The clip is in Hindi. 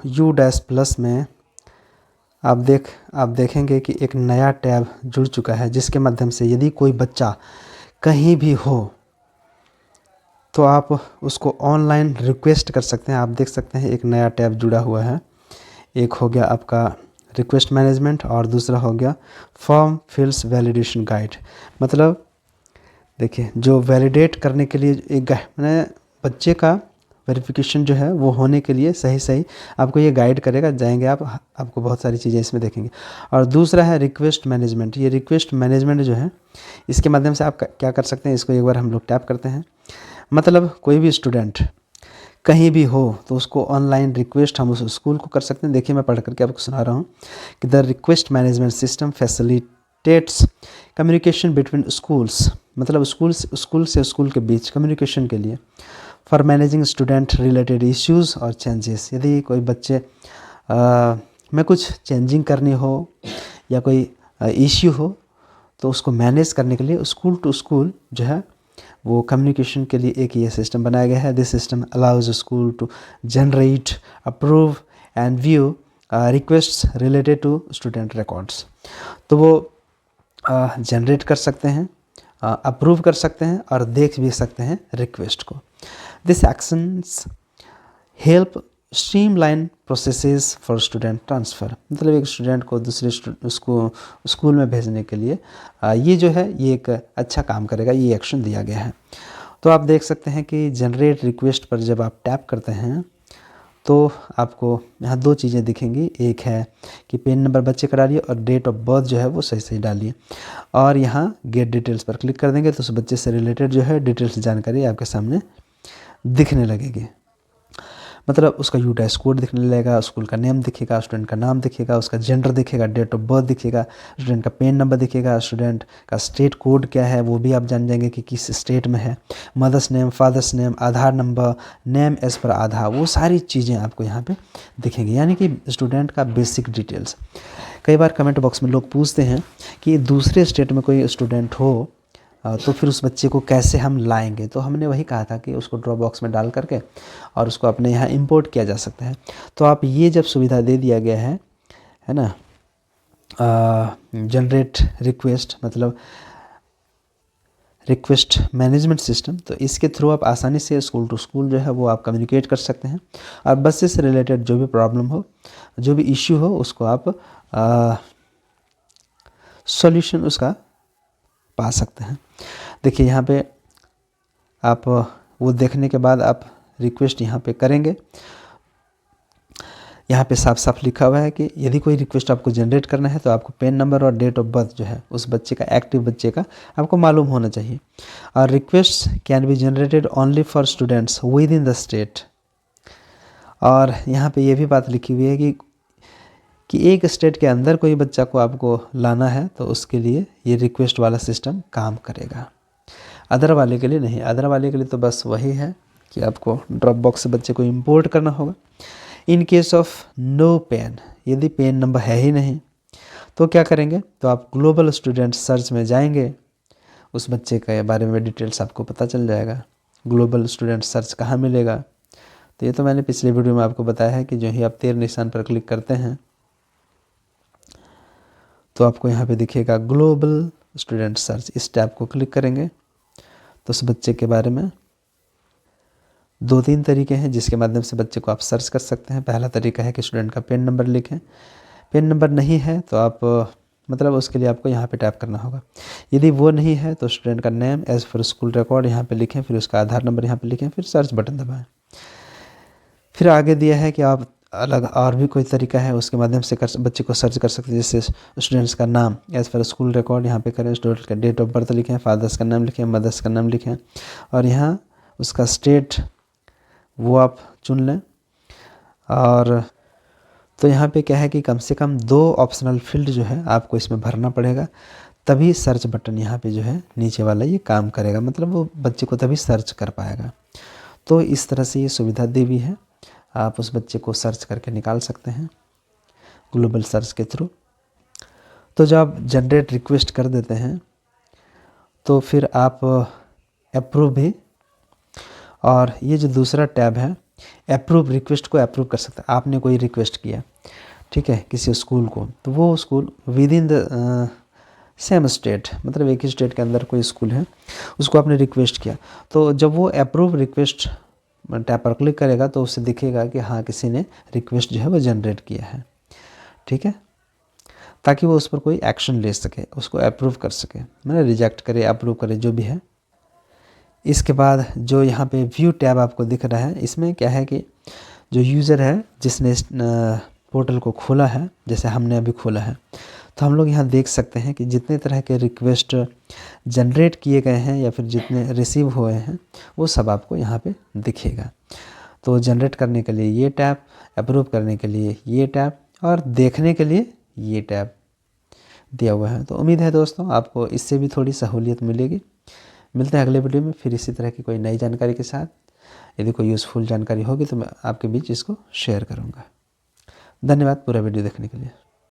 यू डैश प्लस में आप देखेंगे कि एक नया टैब जुड़ चुका है, जिसके माध्यम से यदि कोई बच्चा कहीं भी हो तो आप उसको ऑनलाइन रिक्वेस्ट कर सकते हैं। आप देख सकते हैं एक नया टैब जुड़ा हुआ है। एक हो गया आपका रिक्वेस्ट मैनेजमेंट और दूसरा हो गया फॉर्म फिल्स वैलिडेशन गाइड। मतलब देखिए, जो वैलिडेट करने के लिए एक मैंने बच्चे का वेरिफिकेशन जो है वो होने के लिए सही आपको ये गाइड करेगा। जाएंगे आपको बहुत सारी चीज़ें इसमें देखेंगे। और दूसरा है रिक्वेस्ट मैनेजमेंट। ये रिक्वेस्ट मैनेजमेंट जो है, इसके माध्यम से आप क्या कर सकते हैं, इसको एक बार हम लोग टैप करते हैं। मतलब कोई भी स्टूडेंट कहीं भी हो तो उसको ऑनलाइन रिक्वेस्ट हम उस स्कूल को कर सकते हैं। देखिए, मैं पढ़ करके आपको सुना रहा हूँ कि the request management system facilitates communication between schools. मतलब स्कूल से स्कूल के बीच कम्युनिकेशन के लिए for managing student related issues और चेंजेस। यदि कोई बच्चे में कुछ चेंजिंग करनी हो या कोई इश्यू हो तो उसको मैनेज करने के लिए स्कूल टू स्कूल जो है वो कम्युनिकेशन के लिए एक ये सिस्टम बनाया गया है। This system allows school to generate, approve and view requests related to student records. तो वो जनरेट कर सकते हैं, अप्रूव कर सकते हैं और देख भी सकते हैं रिक्वेस्ट को। This actions help streamline processes for student transfer. मतलब एक स्टूडेंट को दूसरे स्कूल में भेजने के लिए ये जो है ये एक अच्छा काम करेगा। ये एक्शन दिया गया है। तो आप देख सकते हैं कि जनरेट रिक्वेस्ट पर जब आप टैप करते हैं तो आपको यहाँ दो चीज़ें दिखेंगी। एक है कि पेन नंबर बच्चे का डालिए और डेट ऑफ बर्थ जो है वो सही डालिए। और यहाँ गेट डिटेल्स पर क्लिक कर देंगे तो उस बच्चे से रिलेटेड जो है डिटेल्स जानकारी आपके सामने दिखने लगेगी। मतलब उसका यू डैश कोड दिखने लगेगा, स्कूल का नेम दिखेगा, स्टूडेंट का नाम दिखेगा, उसका जेंडर दिखेगा, डेट ऑफ बर्थ दिखेगा, स्टूडेंट का पेन नंबर दिखेगा, स्टूडेंट का स्टेट कोड क्या है वो भी आप जान जाएंगे कि किस स्टेट में है, मदर्स नेम, फादर्स नेम, आधार नंबर, नेम एज पर आधार, वो सारी चीज़ें आपको यहाँ पे दिखेंगी। यानी कि स्टूडेंट का बेसिक डिटेल्स। कई बार कमेंट बॉक्स में लोग पूछते हैं कि दूसरे स्टेट में कोई स्टूडेंट हो तो फिर उस बच्चे को कैसे हम लाएंगे। तो हमने वही कहा था कि उसको ड्रॉप बॉक्स में डाल करके और उसको अपने यहाँ इंपोर्ट किया जा सकता है। तो आप ये जब सुविधा दे दिया गया है ना, जनरेट रिक्वेस्ट मतलब रिक्वेस्ट मैनेजमेंट सिस्टम, तो इसके थ्रू आप आसानी से स्कूल टू स्कूल जो है वो आप कम्युनिकेट कर सकते हैं और बच्चे से रिलेटेड जो भी प्रॉब्लम हो, जो भी इश्यू हो, उसको आप सॉल्यूशन उसका पा सकते हैं। देखिए यहाँ पे आप वो देखने के बाद आप रिक्वेस्ट यहाँ पे करेंगे। यहाँ पे साफ साफ लिखा हुआ है कि यदि कोई रिक्वेस्ट आपको जनरेट करना है तो आपको पेन नंबर और डेट ऑफ बर्थ जो है उस बच्चे का, एक्टिव बच्चे का आपको मालूम होना चाहिए। और request can be generated only for students with in the state. और यहाँ पे ये भी बात लिखी हुई है कि एक स्टेट के अंदर कोई बच्चा को आपको लाना है तो उसके लिए ये रिक्वेस्ट वाला सिस्टम काम करेगा, अदर वाले के लिए नहीं। अदर वाले के लिए तो बस वही है कि आपको ड्रॉप बॉक्स से बच्चे को इंपोर्ट करना होगा। In case of no pen, यदि पेन नंबर है ही नहीं तो क्या करेंगे, तो आप ग्लोबल स्टूडेंट सर्च में जाएंगे, उस बच्चे के बारे में डिटेल्स आपको पता चल जाएगा। ग्लोबल स्टूडेंट सर्च कहाँ मिलेगा, तो ये तो मैंने पिछले वीडियो में आपको बताया है कि जो ही आप तीर निशान पर क्लिक करते हैं तो आपको यहाँ पे दिखेगा ग्लोबल स्टूडेंट सर्च। इस टैब को क्लिक करेंगे तो उस बच्चे के बारे में 2-3 तरीके हैं जिसके माध्यम से बच्चे को आप सर्च कर सकते हैं। पहला तरीका है कि स्टूडेंट का पेन नंबर लिखें। पेन नंबर नहीं है तो आप मतलब उसके लिए आपको यहाँ पे टैप करना होगा। यदि वो नहीं है तो स्टूडेंट का name as per school record यहाँ पे लिखें, फिर उसका आधार नंबर यहाँ पे लिखें, फिर सर्च बटन दबाएं। फिर आगे दिया है कि आप अलग और भी कोई तरीका है उसके माध्यम से बच्चे को सर्च कर सकते हैं। जैसे स्टूडेंट्स का नाम एज पर स्कूल रिकॉर्ड यहाँ पे करें, स्टूडेंट का डेट ऑफ बर्थ लिखें, फादर्स का नाम लिखें, मदर्स का नाम लिखें और यहाँ उसका स्टेट वो आप चुन लें। और तो यहाँ पे क्या है कि कम से कम 2 ऑप्शनल फील्ड जो है आपको इसमें भरना पड़ेगा, तभी सर्च बटन यहाँ पे जो है नीचे वाला ये काम करेगा, मतलब वो बच्चे को तभी सर्च कर पाएगा। तो इस तरह से ये सुविधा दी हुई है, आप उस बच्चे को सर्च करके निकाल सकते हैं ग्लोबल सर्च के थ्रू। तो जब आप जनरेट रिक्वेस्ट कर देते हैं तो फिर आप अप्रूव भी, और ये जो दूसरा टैब है अप्रूव रिक्वेस्ट को अप्रूव कर सकता है। आपने कोई रिक्वेस्ट किया, ठीक है, किसी स्कूल को, तो वो school with in the same state, मतलब एक ही स्टेट के अंदर कोई स्कूल है, उसको आपने रिक्वेस्ट किया, तो जब वो अप्रूव रिक्वेस्ट टैब पर क्लिक करेगा तो उससे दिखेगा कि हाँ किसी ने रिक्वेस्ट जो है वो जनरेट किया है, ठीक है, ताकि वो उस पर कोई एक्शन ले सके, उसको अप्रूव कर सके, मतलब रिजेक्ट करे, अप्रूव करे, जो भी है। इसके बाद जो यहाँ पे व्यू टैब आपको दिख रहा है, इसमें क्या है कि जो यूज़र है जिसने इस पोर्टल को खोला है, जैसे हमने अभी खोला है, तो हम लोग यहाँ देख सकते हैं कि जितने तरह के रिक्वेस्ट जनरेट किए गए हैं या फिर जितने रिसीव हुए हैं वो सब आपको यहाँ पे दिखेगा। तो जनरेट करने के लिए ये टैब, अप्रूव करने के लिए ये टैब और देखने के लिए ये टैब दिया हुआ है। तो उम्मीद है दोस्तों आपको इससे भी थोड़ी सहूलियत मिलेगी। मिलते हैं अगले वीडियो में फिर इसी तरह की कोई नई जानकारी के साथ। यदि कोई यूज़फुल जानकारी होगी तो मैं आपके बीच इसको शेयर करूँगा। धन्यवाद पूरा वीडियो देखने के लिए।